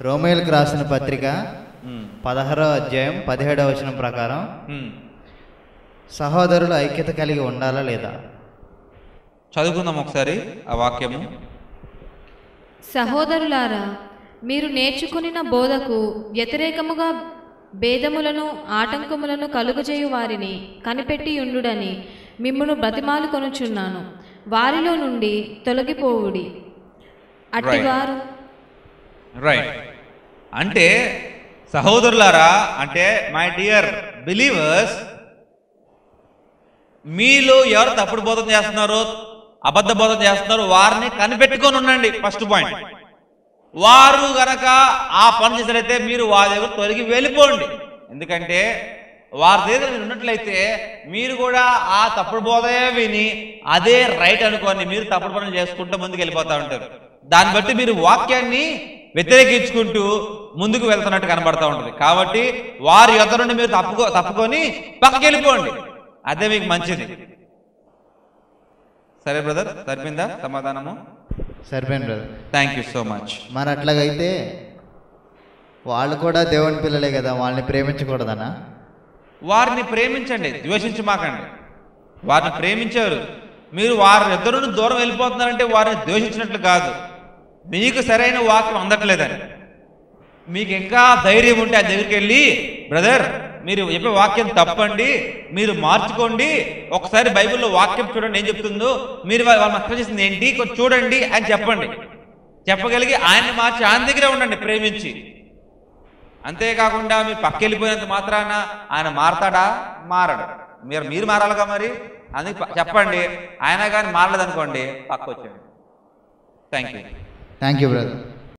రోమేయులకు రాసిన పత్రిక 16వ అధ్యాయం 17వ వచనం ప్రకారం సహోదరులు ఐక్యత కలిగి ఉండాలా లేదా? చదువుకుందాం ఒకసారి ఆ వాక్యము. సహోదరులారా, మీరు నేర్చుకునిన బోధకు వ్యతిరేకముగా భేదములను ఆటంకములను కలుగజేయు వారిని కనిపెట్టి ఉండుడని మిమ్మును బ్రతిమాలు కొనుచున్నాను. వారిలో నుండి తొలగిపోవుడి. అట్టివారు అంటే సహోదరులారా, అంటే మై డియర్ బిలీవర్స్, మీలో ఎవరు తప్పుడు బోధన చేస్తున్నారో, అబద్ధ బోధన చేస్తున్నారో వారిని కనిపెట్టుకొని ఉండండి. First point. వారు గనక ఆ పని చేసినట్లయితే మీరు వారి దగ్గర తొలగి వెళ్ళిపోండి. ఎందుకంటే వారి దగ్గర మీరు ఉన్నట్లయితే మీరు కూడా ఆ తప్పుడు బోధనే విని అదే రైట్ అనుకోని మీరు తప్పుడు పనులు చేసుకుంటూ ముందుకు వెళ్ళిపోతూ ఉంటారు. దాన్ని బట్టి మీరు వాక్యాన్ని వ్యతిరేకించుకుంటూ ముందుకు వెళ్తున్నట్టు కనబడతా ఉంటుంది. కాబట్టి వారి యొద్ద నుండి మీరు తప్పుకొని పక్కకి వెళ్ళిపోండి. అదే మీకు మంచిది. సరే బ్రదర్, సరిపోయిందా సమాధానము? సరిపోయింది brother. Thank you so much. మరి అట్లాగైతే వాళ్ళు కూడా దేవుని పిల్లలే కదా, వాళ్ళని ప్రేమించకూడదనా? వారిని ప్రేమించండి, ద్వేషించమాకండి. వారిని ప్రేమించారు. మీరు వారి ఇద్దరు నుండి దూరం వెళ్ళిపోతున్నారంటే వారిని ద్వేషించినట్లు కాదు, మీకు సరైన వాక్యం అందట్లేదని. మీకు ఇంకా ధైర్యం ఉంటే ఆ దగ్గరికి వెళ్ళి, బ్రదర్ మీరు చెప్పే వాక్యం తప్పండి, మీరు మార్చుకోండి, ఒకసారి బైబిల్లో వాక్యం చూడండి ఏం చెప్తుందో, మీరు వాళ్ళు అర్థం చేసింది ఏంటి కొంచెం చూడండి అని చెప్పండి. చెప్పగలిగి ఆయన్ని మార్చి ఆయన దగ్గరే ఉండండి ప్రేమించి. అంతేకాకుండా మీరు పక్క వెళ్ళిపోయినంత మాత్రాన ఆయన మారతాడా? మారడు. మీరు మారాలిగా మరి. అందుకే చెప్పండి. ఆయన కానీ మారలేదనుకోండి పక్క వచ్చేయండి. Thank you brother.